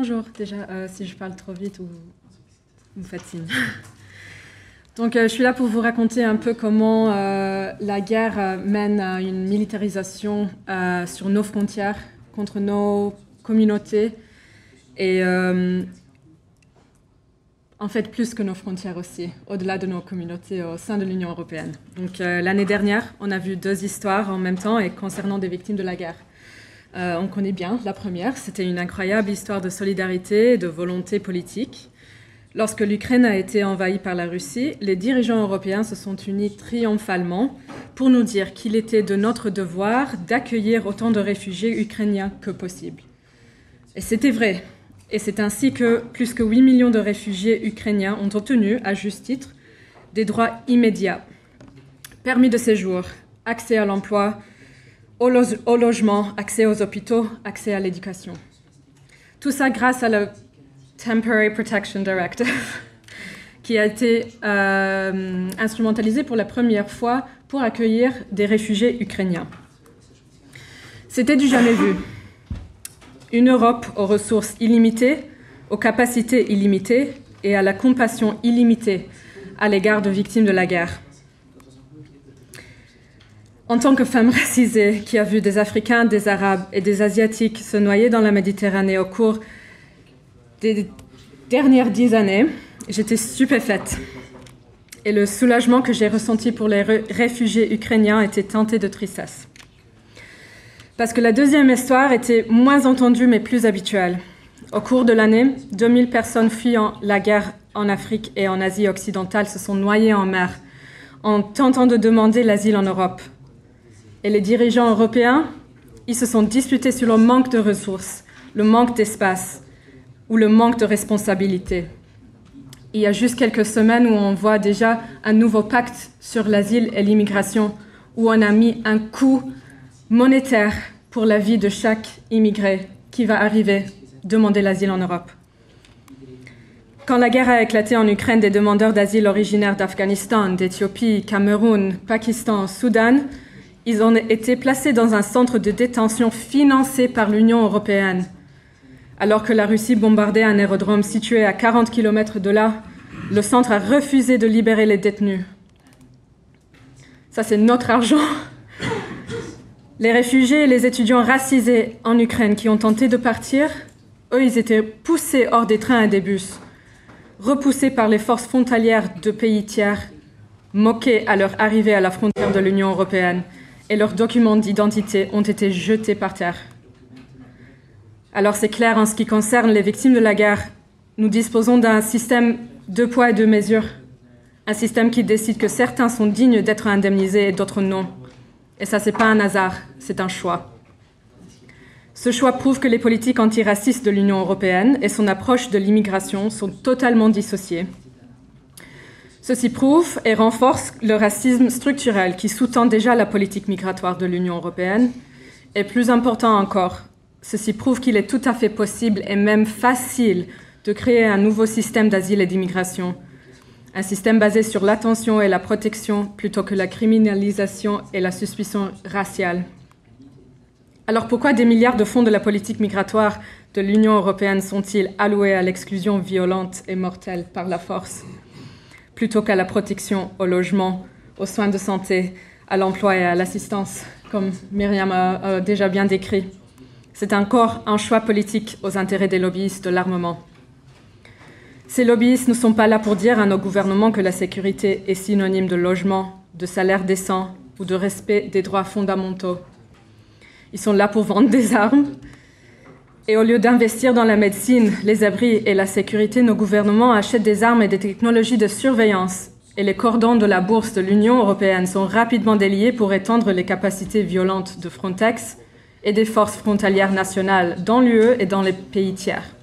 Bonjour, déjà, si je parle trop vite ou vous me faites signe. Donc, je suis là pour vous raconter un peu comment la guerre mène à une militarisation sur nos frontières, contre nos communautés, et en fait plus que nos frontières aussi, au-delà de nos communautés au sein de l'Union européenne. Donc, l'année dernière, on a vu 2 histoires en même temps et concernant des victimes de la guerre. On connaît bien la première, c'était une incroyable histoire de solidarité et de volonté politique. Lorsque l'Ukraine a été envahie par la Russie, les dirigeants européens se sont unis triomphalement pour nous dire qu'il était de notre devoir d'accueillir autant de réfugiés ukrainiens que possible. Et c'était vrai. Et c'est ainsi que plus que 8 millions de réfugiés ukrainiens ont obtenu, à juste titre, des droits immédiats. Permis de séjour, accès à l'emploi, au logement, accès aux hôpitaux, accès à l'éducation. Tout ça grâce à la Temporary Protection Directive, qui a été instrumentalisée pour la première fois pour accueillir des réfugiés ukrainiens. C'était du jamais vu. Une Europe aux ressources illimitées, aux capacités illimitées et à la compassion illimitée à l'égard de victimes de la guerre. En tant que femme racisée qui a vu des Africains, des Arabes et des Asiatiques se noyer dans la Méditerranée au cours des dernières 10 années, j'étais stupéfaite. Et le soulagement que j'ai ressenti pour les réfugiés ukrainiens était teinté de tristesse. Parce que la deuxième histoire était moins entendue mais plus habituelle. Au cours de l'année, 2000 personnes fuyant la guerre en Afrique et en Asie occidentale se sont noyées en mer en tentant de demander l'asile en Europe. Et les dirigeants européens, ils se sont disputés sur le manque de ressources, le manque d'espace ou le manque de responsabilité. Il y a juste quelques semaines où on voit déjà un nouveau pacte sur l'asile et l'immigration, où on a mis un coût monétaire pour la vie de chaque immigré qui va arriver demander l'asile en Europe. Quand la guerre a éclaté en Ukraine, des demandeurs d'asile originaires d'Afghanistan, d'Éthiopie, Cameroun, Pakistan, Soudan, ils ont été placés dans un centre de détention financé par l'Union européenne. Alors que la Russie bombardait un aérodrome situé à 40 km de là, le centre a refusé de libérer les détenus. Ça, c'est notre argent. Les réfugiés et les étudiants racisés en Ukraine qui ont tenté de partir, eux, ils étaient poussés hors des trains et des bus, repoussés par les forces frontalières de pays tiers, moqués à leur arrivée à la frontière de l'Union européenne, et leurs documents d'identité ont été jetés par terre. Alors c'est clair, en ce qui concerne les victimes de la guerre, nous disposons d'un système 2 poids et 2 mesures, un système qui décide que certains sont dignes d'être indemnisés et d'autres non. Et ça, c'est pas un hasard, c'est un choix. Ce choix prouve que les politiques antiracistes de l'Union européenne et son approche de l'immigration sont totalement dissociées. Ceci prouve et renforce le racisme structurel qui sous-tend déjà la politique migratoire de l'Union européenne. Et plus important encore, ceci prouve qu'il est tout à fait possible et même facile de créer un nouveau système d'asile et d'immigration. Un système basé sur l'attention et la protection plutôt que la criminalisation et la suspicion raciale. Alors pourquoi des milliards de fonds de la politique migratoire de l'Union européenne sont-ils alloués à l'exclusion violente et mortelle par la force, plutôt qu'à la protection, au logement, aux soins de santé, à l'emploi et à l'assistance, comme Myriam a déjà bien décrit? C'est encore un choix politique aux intérêts des lobbyistes de l'armement. Ces lobbyistes ne sont pas là pour dire à nos gouvernements que la sécurité est synonyme de logement, de salaire décent ou de respect des droits fondamentaux. Ils sont là pour vendre des armes. Et au lieu d'investir dans la médecine, les abris et la sécurité, nos gouvernements achètent des armes et des technologies de surveillance. Et les cordons de la bourse de l'Union européenne sont rapidement déliés pour étendre les capacités violentes de Frontex et des forces frontalières nationales dans l'UE et dans les pays tiers.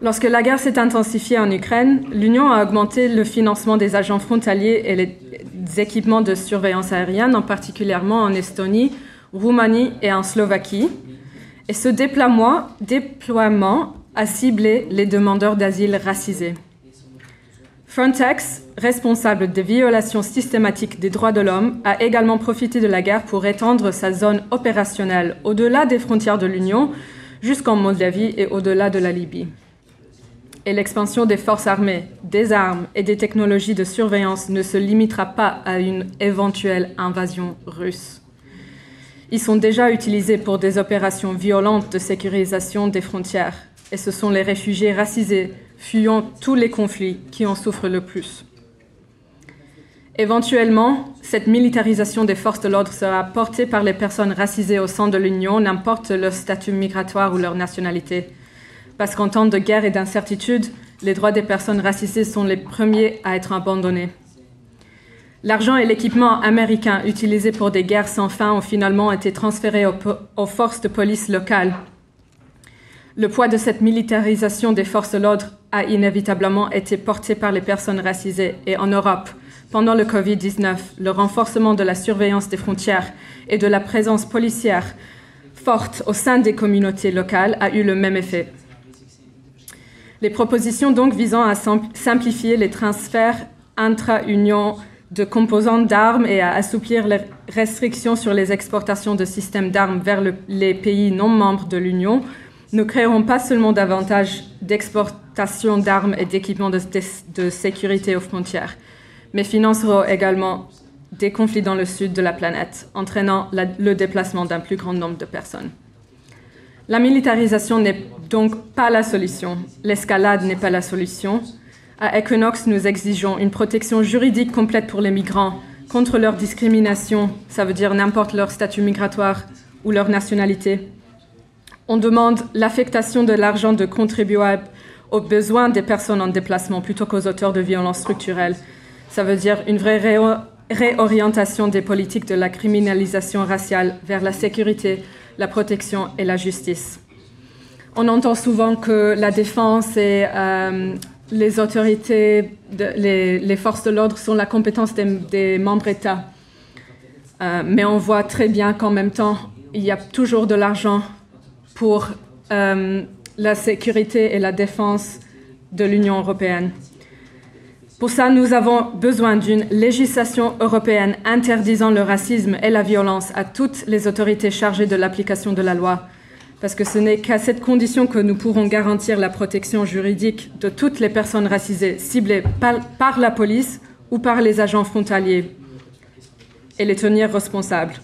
Lorsque la guerre s'est intensifiée en Ukraine, l'Union a augmenté le financement des agents frontaliers et les équipements de surveillance aérienne, en particulièrement en Estonie, Roumanie et en Slovaquie. Et ce déploiement a ciblé les demandeurs d'asile racisés. Frontex, responsable des violations systématiques des droits de l'homme, a également profité de la guerre pour étendre sa zone opérationnelle au-delà des frontières de l'Union jusqu'en Moldavie et au-delà de la Libye. Et l'expansion des forces armées, des armes et des technologies de surveillance ne se limitera pas à une éventuelle invasion russe. Ils sont déjà utilisés pour des opérations violentes de sécurisation des frontières, et ce sont les réfugiés racisés fuyant tous les conflits qui en souffrent le plus. Éventuellement, cette militarisation des forces de l'ordre sera portée par les personnes racisées au sein de l'Union, n'importe leur statut migratoire ou leur nationalité. Parce qu'en temps de guerre et d'incertitude, les droits des personnes racisées sont les premiers à être abandonnés. L'argent et l'équipement américains utilisés pour des guerres sans fin ont finalement été transférés aux forces de police locales. Le poids de cette militarisation des forces de l'ordre a inévitablement été porté par les personnes racisées et en Europe, pendant le Covid-19, le renforcement de la surveillance des frontières et de la présence policière forte au sein des communautés locales a eu le même effet. Les propositions donc visant à simplifier les transferts intra-Union de composants d'armes et à assouplir les restrictions sur les exportations de systèmes d'armes vers les pays non membres de l'Union ne créeront pas seulement davantage d'exportation d'armes et d'équipements de sécurité aux frontières, mais financeront également des conflits dans le sud de la planète, entraînant le déplacement d'un plus grand nombre de personnes. La militarisation n'est donc pas la solution. L'escalade n'est pas la solution. À Equinox, nous exigeons une protection juridique complète pour les migrants contre leur discrimination, ça veut dire n'importe leur statut migratoire ou leur nationalité. On demande l'affectation de l'argent de contribuables aux besoins des personnes en déplacement plutôt qu'aux auteurs de violences structurelles. Ça veut dire une vraie réorientation des politiques de la criminalisation raciale vers la sécurité, la protection et la justice. On entend souvent que la défense et les autorités, les forces de l'ordre sont la compétence des membres États. Mais on voit très bien qu'en même temps, il y a toujours de l'argent pour la sécurité et la défense de l'Union européenne. Pour ça, nous avons besoin d'une législation européenne interdisant le racisme et la violence à toutes les autorités chargées de l'application de la loi, parce que ce n'est qu'à cette condition que nous pourrons garantir la protection juridique de toutes les personnes racisées ciblées par la police ou par les agents frontaliers et les tenir responsables.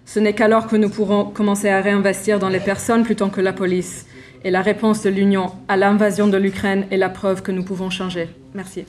Ce n'est qu'alors que nous pourrons commencer à réinvestir dans les personnes plutôt que la police. Et la réponse de l'Union à l'invasion de l'Ukraine est la preuve que nous pouvons changer. Merci.